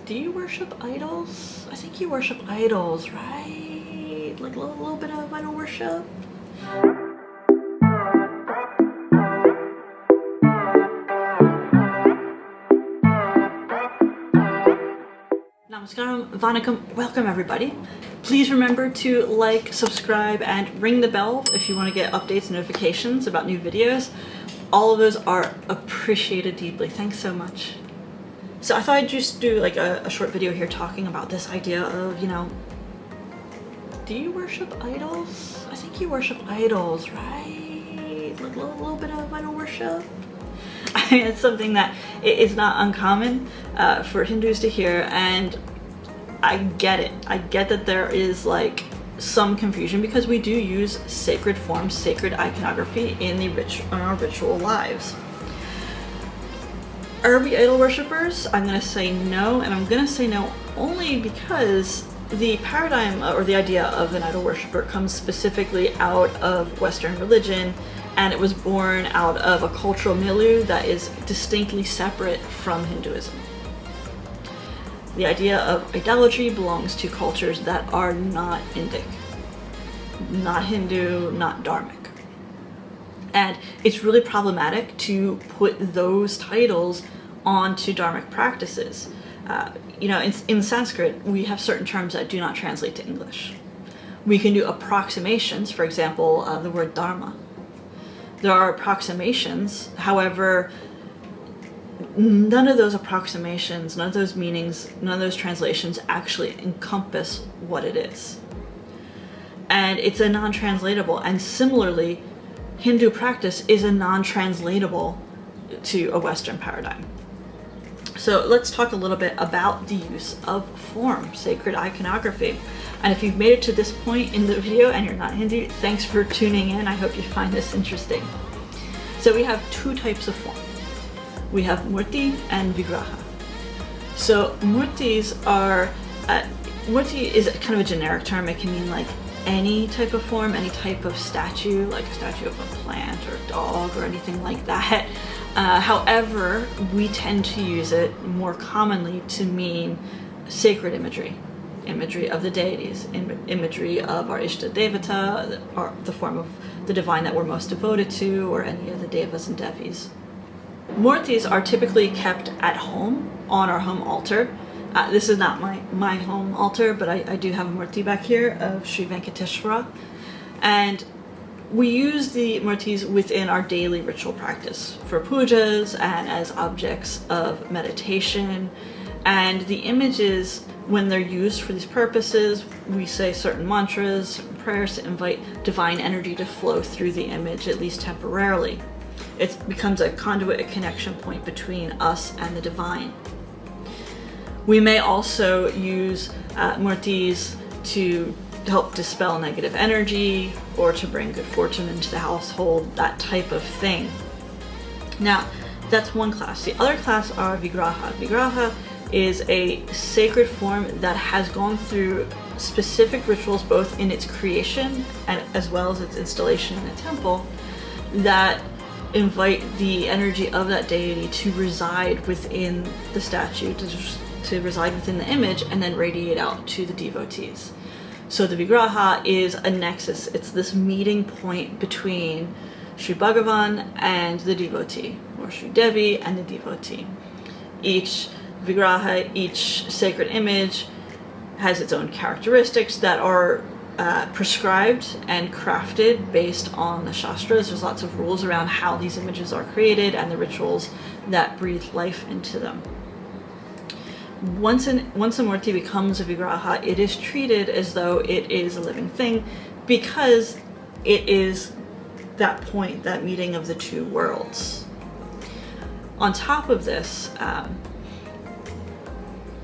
Do you worship idols? I think you worship idols, right? Like a little bit of idol worship? Namaskaram, Vanakkam, welcome everybody. Please remember to like, subscribe, and ring the bell if you want to get updates and notifications about new videos. All of those are appreciated deeply. Thanks so much. So I thought I'd just do like a short video here talking about this idea of, do you worship idols? I think you worship idols, right? Like a little bit of idol worship? I mean, it's something that is not uncommon for Hindus to hear, and I get it. I get that there is like some confusion because we do use sacred forms, sacred iconography in our ritual lives. Are we idol worshippers? I'm going to say no, and I'm going to say no only because the paradigm or the idea of an idol worshipper comes specifically out of Western religion, and it was born out of a cultural milieu that is distinctly separate from Hinduism. The idea of idolatry belongs to cultures that are not Indic, not Hindu, not Dharmic. And it's really problematic to put those titles onto Dharmic practices. In Sanskrit, we have certain terms that do not translate to English. We can do approximations, for example, the word dharma. There are approximations, however, none of those approximations, none of those meanings, none of those translations actually encompass what it is. And it's a non-translatable, and similarly, Hindu practice is a non-translatable to a Western paradigm. So let's talk a little bit about the use of form, sacred iconography. And if you've made it to this point in the video and you're not Hindu, thanks for tuning in. I hope you find this interesting. So we have two types of form. We have murti and vigraha. So murti is kind of a generic term. It can mean like any type of form, any type of statue, like a statue of a plant or a dog or anything like that. However, we tend to use it more commonly to mean sacred imagery of the deities, imagery of our Ishta Devata, or the form of the divine that we're most devoted to, or any of the devas and devis. Murtis are typically kept at home on our home altar. This is not my home altar, but I do have a murti back here of Sri Venkateshwara. And we use the murtis within our daily ritual practice for pujas and as objects of meditation. And the images, when they're used for these purposes, we say certain mantras, certain prayers to invite divine energy to flow through the image, at least temporarily. It becomes a conduit, a connection point between us and the divine. We may also use murtis to help dispel negative energy or to bring good fortune into the household, that type of thing. Now, that's one class. The other class are vigraha. Vigraha is a sacred form that has gone through specific rituals, both in its creation and as well as its installation in a temple, that invite the energy of that deity to reside within the statue, to reside within the image, and then radiate out to the devotees. So the vigraha is a nexus. It's this meeting point between Sri Bhagavan and the devotee, or Sri Devi and the devotee. Each vigraha, each sacred image, has its own characteristics that are prescribed and crafted based on the Shastras. There's lots of rules around how these images are created and the rituals that breathe life into them. Once a murti becomes a vigraha, it is treated as though it is a living thing because it is that point, that meeting of the two worlds. On top of this,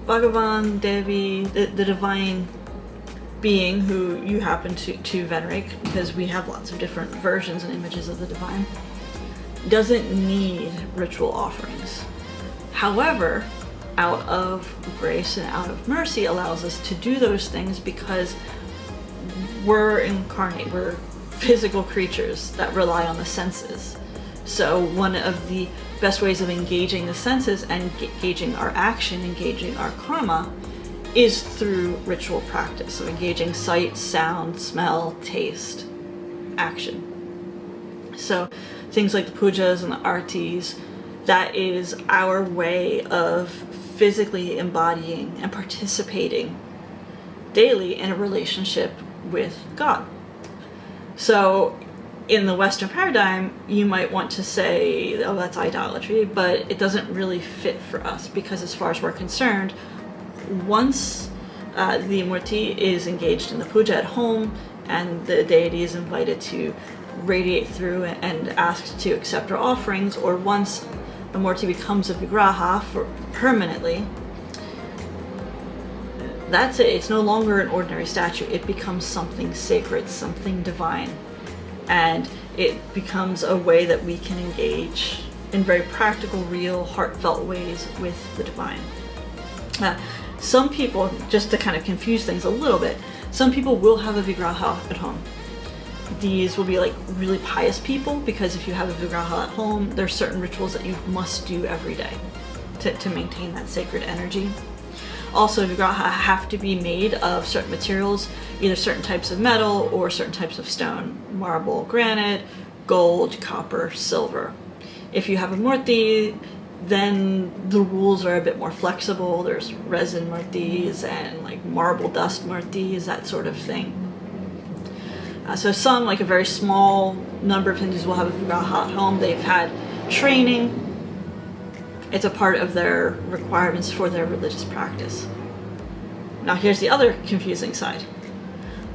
Bhagavan, Devi, the divine being who you happen to venerate, because we have lots of different versions and images of the divine, doesn't need ritual offerings. However, out of grace and out of mercy allows us to do those things because we're incarnate, we're physical creatures that rely on the senses. So one of the best ways of engaging the senses and engaging our action, engaging our karma, is through ritual practice. So engaging sight, sound, smell, taste, action. So things like the pujas and the artis, that is our way of physically embodying and participating daily in a relationship with God. So in the Western paradigm, you might want to say, oh, that's idolatry, but it doesn't really fit for us, because as far as we're concerned, once the murti is engaged in the puja at home and the deity is invited to radiate through and asked to accept our offerings, or once the murti becomes a vigraha for permanently, that's it. It's no longer an ordinary statue. It becomes something sacred, something divine. And it becomes a way that we can engage in very practical, real, heartfelt ways with the divine. Some people, just to kind of confuse things a little bit, some people will have a vigraha at home. These will be like really pious people, because if you have a vigraha at home, there's certain rituals that you must do every day to maintain that sacred energy. Also, vigraha have to be made of certain materials, either certain types of metal or certain types of stone: marble, granite, gold, copper, silver. If you have a murti, then the rules are a bit more flexible. There's resin murtis and like marble dust murtis, that sort of thing. So some, like a very small number of Hindus, will have a vigraha at home. They've had training. It's a part of their requirements for their religious practice. Now here's the other confusing side.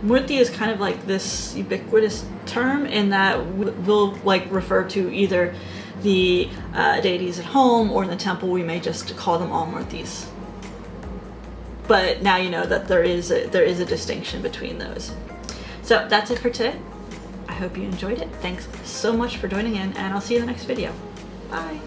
Murti is kind of like this ubiquitous term in that we'll like refer to either the deities at home or in the temple. We may just call them all murtis. But now you know that there is a distinction between those. So that's it for today. I hope you enjoyed it. Thanks so much for joining in, and I'll see you in the next video. Bye.